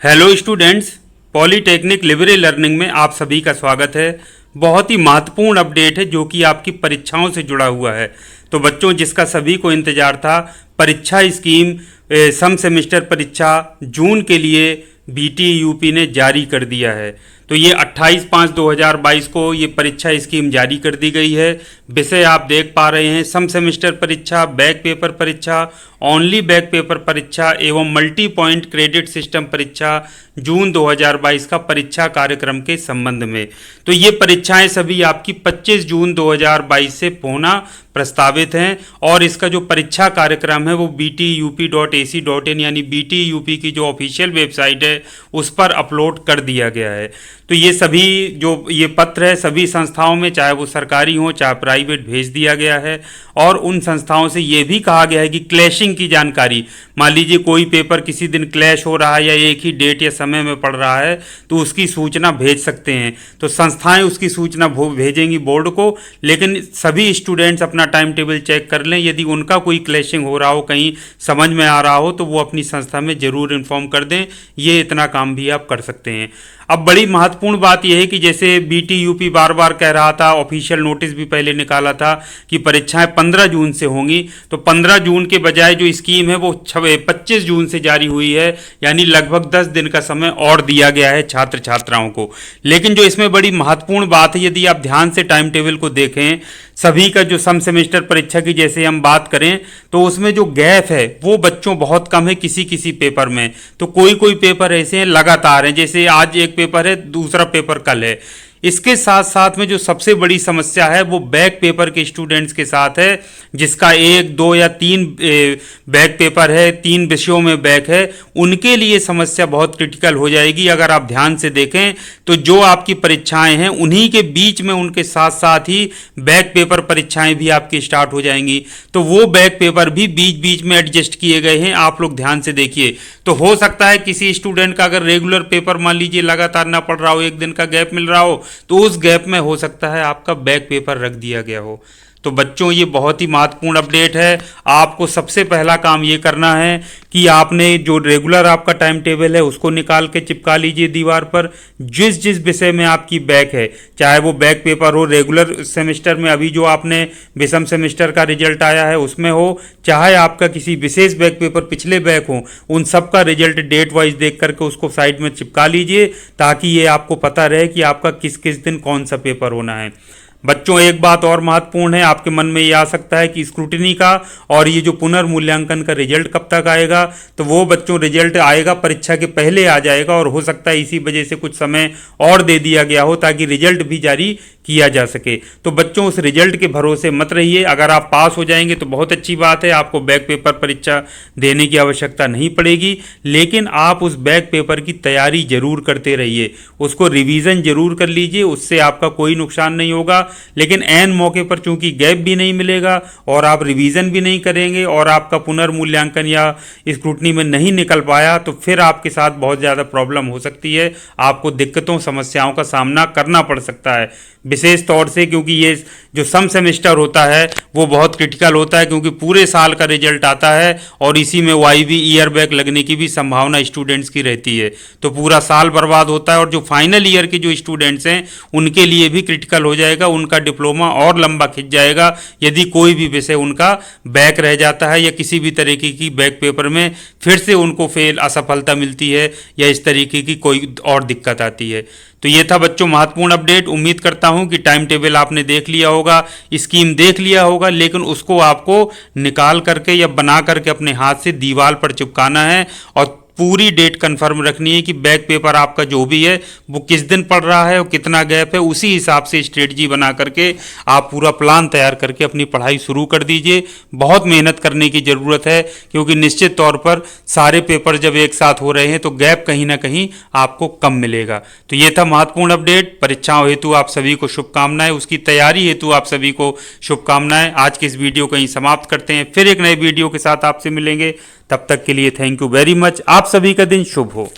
Hello students, polytechnic Libre learning में आप सभी का स्वागत है। बहुत ही महत्वपूर्ण अपडेट है जो कि आपकी परीक्षाओं से जुड़ा हुआ है। तो बच्चों, जिसका सभी को इंतजार था, परीक्षा स्कीम सम सेमेस्टर परीक्षा जून के लिए बीटीयूपी ने जारी कर दिया है। तो ये 28/5/2022 को ये परीक्षा स्कीम जारी कर दी गई है। विषय आप देख पा रहे हैं, सम सेमेस्टर परीक्षा, बैक पेपर परीक्षा, ओनली बैक पेपर परीक्षा एवं मल्टी पॉइंट क्रेडिट सिस्टम परीक्षा जून 2022 का परीक्षा कार्यक्रम के संबंध में। तो ये परीक्षाएं सभी आपकी 25 जून 2022 से होना प्रस्तावित हैं और इसका जो परीक्षा कार्यक्रम है वो btup.ac.in यानी BTUP की जो ऑफिशियल वेबसाइट है उस पर अपलोड कर दिया गया है। तो ये सभी जो ये पत्र है सभी संस्थाओं में, चाहे वो सरकारी हो चाहे प्राइवेट, भेज दिया गया है और उन संस्थाओं से ये भी कहा गया है कि क्लैशिंग की जानकारी, मान लीजिए कोई पेपर किसी दिन क्लैश हो रहा है या एक ही डेट या समय में पड़ रहा है तो उसकी सूचना भेज सकते हैं। तो संस्थाएं उसकी सूचना भेजेंगी बोर्ड को, लेकिन सभी स्टूडेंट्स अपना टाइम टेबल चेक कर लें। यदि उनका कोई क्लैशिंग हो रहा हो, कहीं समझ में आ रहा हो, तो वो अपनी संस्था में ज़रूर इन्फॉर्म कर दें। ये इतना काम भी आप कर सकते हैं। अब बड़ी महत्वपूर्ण बात यह है कि जैसे बीटीयूपी बार बार कह रहा था, ऑफिशियल नोटिस भी पहले निकाला था कि परीक्षाएं 15 जून से होंगी, तो 15 जून के बजाय जो स्कीम है वो 25 जून से जारी हुई है, यानी लगभग 10 दिन का समय और दिया गया है छात्र छात्राओं को। लेकिन जो इसमें बड़ी महत्वपूर्ण बात है, यदि आप ध्यान से टाइम टेबल को देखें, सभी का जो सम सेमेस्टर परीक्षा की जैसे हम बात करें तो उसमें जो गैप है वो बच्चों बहुत कम है किसी किसी पेपर में। तो कोई कोई पेपर ऐसे हैं लगातार हैं, जैसे आज एक पेपर है, दूसरा पेपर कल है। इसके साथ साथ में जो सबसे बड़ी समस्या है वो बैक पेपर के स्टूडेंट्स के साथ है, जिसका 1, 2 या 3 बैक पेपर है, 3 विषयों में बैक है। उनके लिए समस्या बहुत क्रिटिकल हो जाएगी। अगर आप ध्यान से देखें तो जो आपकी परीक्षाएं हैं उन्हीं के बीच में उनके साथ साथ ही बैक पेपर परीक्षाएं भी आपकी स्टार्ट हो जाएंगी। तो वो बैक पेपर भी बीच बीच में एडजस्ट किए गए हैं, आप लोग ध्यान से देखिए। तो हो सकता है किसी स्टूडेंट का अगर रेगुलर पेपर मान लीजिए लगातार ना पढ़ रहा हो, एक दिन का गैप मिल रहा हो, तो उस गैप में हो सकता है आपका बैक पेपर रख दिया गया हो। तो बच्चों, ये बहुत ही महत्वपूर्ण अपडेट है। आपको सबसे पहला काम ये करना है कि आपने जो रेगुलर आपका टाइम टेबल है उसको निकाल के चिपका लीजिए दीवार पर। जिस जिस विषय में आपकी बैक है, चाहे वो बैक पेपर हो रेगुलर सेमेस्टर में, अभी जो आपने विषम सेमेस्टर का रिजल्ट आया है उसमें हो, चाहे आपका किसी विशेष बैक पेपर पिछले बैक हो, उन सब का रिजल्ट डेट वाइज देख करके उसको साइड में चिपका लीजिए, ताकि ये आपको पता रहे कि आपका किस किस दिन कौन सा पेपर होना है। बच्चों, एक बात और महत्वपूर्ण है, आपके मन में ये आ सकता है कि स्क्रूटिनी का और ये जो पुनर्मूल्यांकन का रिजल्ट कब तक आएगा। तो वो बच्चों, रिजल्ट आएगा परीक्षा के पहले आ जाएगा और हो सकता है इसी वजह से कुछ समय और दे दिया गया हो ताकि रिजल्ट भी जारी किया जा सके। तो बच्चों, उस रिजल्ट के भरोसे मत रहिए। अगर आप पास हो जाएंगे तो बहुत अच्छी बात है, आपको बैक पेपर परीक्षा देने की आवश्यकता नहीं पड़ेगी, लेकिन आप उस बैक पेपर की तैयारी जरूर करते रहिए, उसको रिवीजन जरूर कर लीजिए, उससे आपका कोई नुकसान नहीं होगा। लेकिन ऐन मौके पर चूंकि गैप भी नहीं मिलेगा और आप रिवीजन भी नहीं करेंगे और आपका पुनर्मूल्यांकन या स्क्रूटनी में नहीं निकल पाया, तो फिर आपके साथ बहुत ज़्यादा प्रॉब्लम हो सकती है, आपको दिक्कतों समस्याओं का सामना करना पड़ सकता है। विशेष तौर से क्योंकि ये जो सम सेमेस्टर होता है वो बहुत क्रिटिकल होता है, क्योंकि पूरे साल का रिजल्ट आता है और इसी में वाईवी ईयर बैक लगने की भी संभावना स्टूडेंट्स की रहती है। तो पूरा साल बर्बाद होता है और जो फाइनल ईयर के जो स्टूडेंट्स हैं उनके लिए भी क्रिटिकल हो जाएगा, उनका डिप्लोमा और लंबा खिंच जाएगा यदि कोई भी विषय उनका बैक रह जाता है या किसी भी तरीके की बैक पेपर में फिर से उनको फेल असफलता मिलती है या इस तरीके की कोई और दिक्कत आती है। तो ये था बच्चों महत्वपूर्ण अपडेट। उम्मीद करता हूं कि टाइम टेबल आपने देख लिया होगा, स्कीम देख लिया होगा, लेकिन उसको आपको निकाल करके या बना करके अपने हाथ से दीवार पर चिपकाना है और पूरी डेट कंफर्म रखनी है कि बैक पेपर आपका जो भी है वो किस दिन पड़ रहा है और कितना गैप है। उसी हिसाब से स्ट्रेटजी बना करके आप पूरा प्लान तैयार करके अपनी पढ़ाई शुरू कर दीजिए। बहुत मेहनत करने की ज़रूरत है, क्योंकि निश्चित तौर पर सारे पेपर जब एक साथ हो रहे हैं तो गैप कहीं ना कहीं आपको कम मिलेगा। तो ये था महत्वपूर्ण अपडेट। परीक्षाओं हेतु आप सभी को शुभकामनाएं, उसकी तैयारी हेतु आप सभी को शुभकामनाएं। आज के इस वीडियो को यहीं समाप्त करते हैं, फिर एक नए वीडियो के साथ आपसे मिलेंगे। तब तक के लिए थैंक यू वेरी मच। आप सभी का दिन शुभ हो।